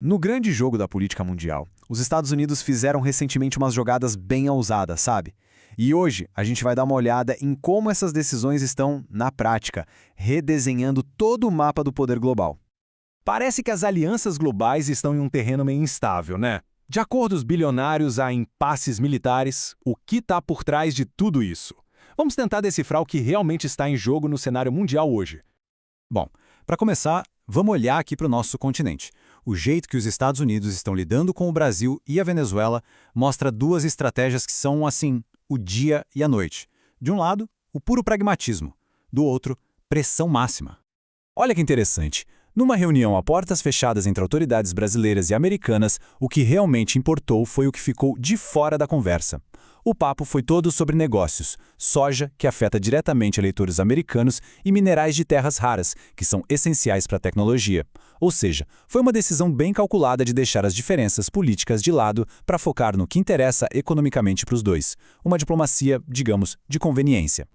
No grande jogo da política mundial, os Estados Unidos fizeram recentemente umas jogadas bem ousadas, sabe? E hoje a gente vai dar uma olhada em como essas decisões estão, na prática, redesenhando todo o mapa do poder global. Parece que as alianças globais estão em um terreno meio instável, né? De acordos bilionários a impasses militares, o que está por trás de tudo isso? Vamos tentar decifrar o que realmente está em jogo no cenário mundial hoje. Bom, para começar, vamos olhar aqui para o nosso continente. O jeito que os Estados Unidos estão lidando com o Brasil e a Venezuela mostra duas estratégias que são, assim, o dia e a noite. De um lado, o puro pragmatismo. Do outro, pressão máxima. Olha que interessante. Numa reunião a portas fechadas entre autoridades brasileiras e americanas, o que realmente importou foi o que ficou de fora da conversa. O papo foi todo sobre negócios, soja, que afeta diretamente eleitores americanos, e minerais de terras raras, que são essenciais para a tecnologia. Ou seja, foi uma decisão bem calculada de deixar as diferenças políticas de lado para focar no que interessa economicamente para os dois. Uma diplomacia, digamos, de conveniência.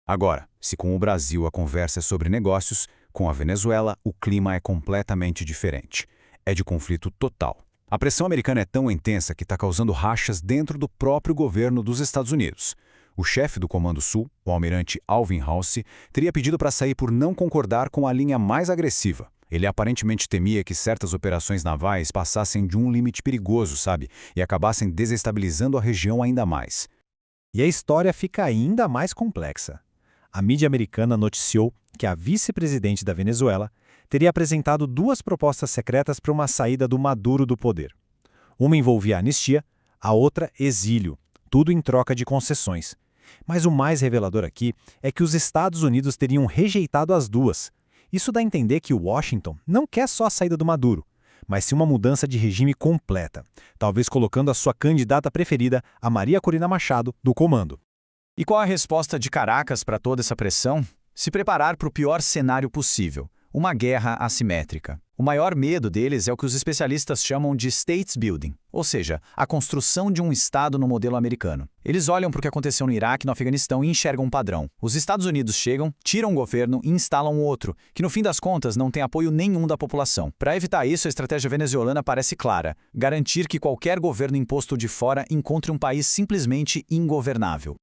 Agora, se com o Brasil a conversa é sobre negócios, com a Venezuela o clima é completamente diferente. É de conflito total. A pressão americana é tão intensa que está causando rachas dentro do próprio governo dos Estados Unidos. O chefe do Comando Sul, o almirante Alvin Halsey, teria pedido para sair por não concordar com a linha mais agressiva. Ele aparentemente temia que certas operações navais passassem de um limite perigoso, sabe? E acabassem desestabilizando a região ainda mais. E a história fica ainda mais complexa. A mídia americana noticiou que a vice-presidente da Venezuela teria apresentado duas propostas secretas para uma saída do Maduro do poder. Uma envolvia anistia, a outra exílio, tudo em troca de concessões. Mas o mais revelador aqui é que os Estados Unidos teriam rejeitado as duas. Isso dá a entender que Washington não quer só a saída do Maduro, mas sim uma mudança de regime completa, talvez colocando a sua candidata preferida, a Maria Corina Machado, do comando. E qual a resposta de Caracas para toda essa pressão? Se preparar para o pior cenário possível, uma guerra assimétrica. O maior medo deles é o que os especialistas chamam de states building, ou seja, a construção de um Estado no modelo americano. Eles olham para o que aconteceu no Iraque e no Afeganistão e enxergam um padrão. Os Estados Unidos chegam, tiram um governo e instalam outro, que no fim das contas não tem apoio nenhum da população. Para evitar isso, a estratégia venezuelana parece clara: garantir que qualquer governo imposto de fora encontre um país simplesmente ingovernável.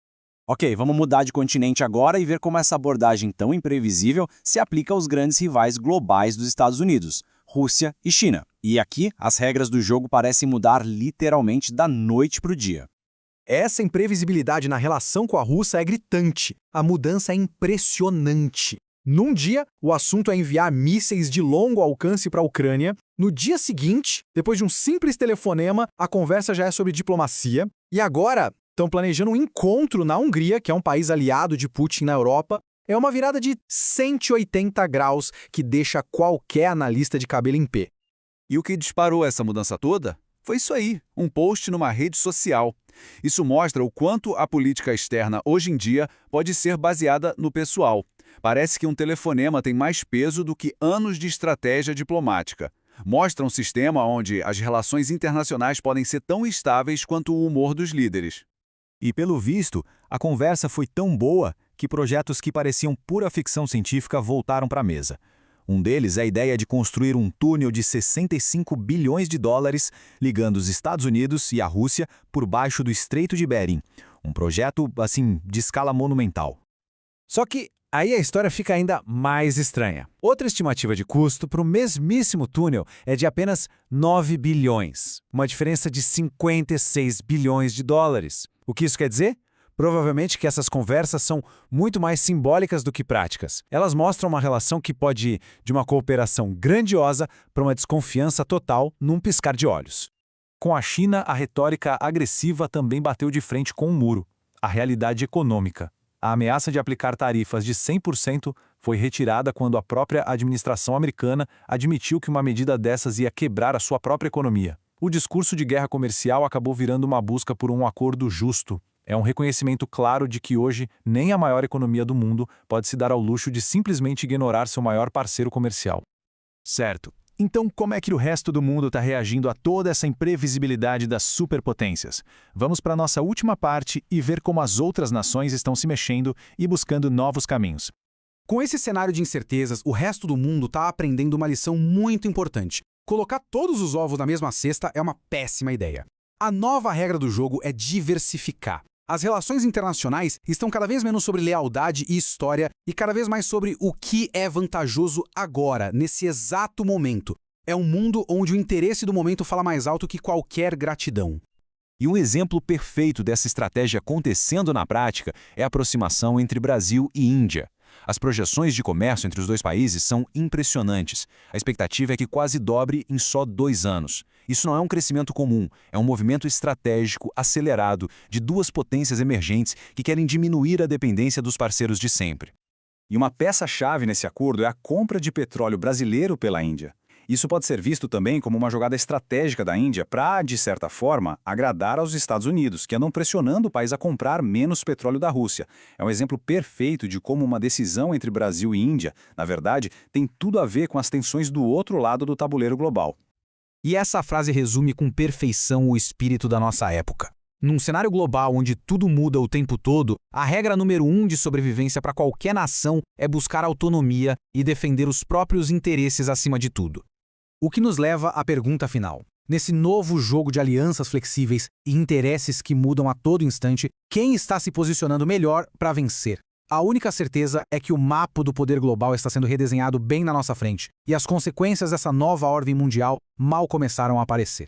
Ok, vamos mudar de continente agora e ver como essa abordagem tão imprevisível se aplica aos grandes rivais globais dos Estados Unidos, Rússia e China. E aqui, as regras do jogo parecem mudar literalmente da noite para o dia. Essa imprevisibilidade na relação com a Rússia é gritante. A mudança é impressionante. Num dia, o assunto é enviar mísseis de longo alcance para a Ucrânia. No dia seguinte, depois de um simples telefonema, a conversa já é sobre diplomacia. E agora estão planejando um encontro na Hungria, que é um país aliado de Putin na Europa. É uma virada de 180 graus que deixa qualquer analista de cabelo em pé. E o que disparou essa mudança toda? Foi isso aí, um post numa rede social. Isso mostra o quanto a política externa hoje em dia pode ser baseada no pessoal. Parece que um telefonema tem mais peso do que anos de estratégia diplomática. Mostra um sistema onde as relações internacionais podem ser tão estáveis quanto o humor dos líderes. E pelo visto, a conversa foi tão boa que projetos que pareciam pura ficção científica voltaram para a mesa. Um deles é a ideia de construir um túnel de 65 bilhões de dólares ligando os Estados Unidos e a Rússia por baixo do Estreito de Bering. Um projeto, assim, de escala monumental. Só que aí a história fica ainda mais estranha. Outra estimativa de custo para o mesmíssimo túnel é de apenas 9 bilhões, uma diferença de 56 bilhões de dólares. O que isso quer dizer? Provavelmente que essas conversas são muito mais simbólicas do que práticas. Elas mostram uma relação que pode ir de uma cooperação grandiosa para uma desconfiança total num piscar de olhos. Com a China, a retórica agressiva também bateu de frente com um muro: a realidade econômica. A ameaça de aplicar tarifas de 100% foi retirada quando a própria administração americana admitiu que uma medida dessas ia quebrar a sua própria economia. O discurso de guerra comercial acabou virando uma busca por um acordo justo. É um reconhecimento claro de que hoje nem a maior economia do mundo pode se dar ao luxo de simplesmente ignorar seu maior parceiro comercial. Certo. Então, como é que o resto do mundo está reagindo a toda essa imprevisibilidade das superpotências? Vamos para a nossa última parte e ver como as outras nações estão se mexendo e buscando novos caminhos. Com esse cenário de incertezas, o resto do mundo está aprendendo uma lição muito importante. Colocar todos os ovos na mesma cesta é uma péssima ideia. A nova regra do jogo é diversificar. As relações internacionais estão cada vez menos sobre lealdade e história e cada vez mais sobre o que é vantajoso agora, nesse exato momento. É um mundo onde o interesse do momento fala mais alto que qualquer gratidão. E um exemplo perfeito dessa estratégia acontecendo na prática é a aproximação entre Brasil e Índia. As projeções de comércio entre os dois países são impressionantes. A expectativa é que quase dobre em só 2 anos. Isso não é um crescimento comum, é um movimento estratégico acelerado de duas potências emergentes que querem diminuir a dependência dos parceiros de sempre. E uma peça-chave nesse acordo é a compra de petróleo brasileiro pela Índia. Isso pode ser visto também como uma jogada estratégica da Índia para, de certa forma, agradar aos Estados Unidos, que andam pressionando o país a comprar menos petróleo da Rússia. É um exemplo perfeito de como uma decisão entre Brasil e Índia, na verdade, tem tudo a ver com as tensões do outro lado do tabuleiro global. E essa frase resume com perfeição o espírito da nossa época. Num cenário global onde tudo muda o tempo todo, a regra número 1 de sobrevivência para qualquer nação é buscar autonomia e defender os próprios interesses acima de tudo. O que nos leva à pergunta final. Nesse novo jogo de alianças flexíveis e interesses que mudam a todo instante, quem está se posicionando melhor para vencer? A única certeza é que o mapa do poder global está sendo redesenhado bem na nossa frente, e as consequências dessa nova ordem mundial mal começaram a aparecer.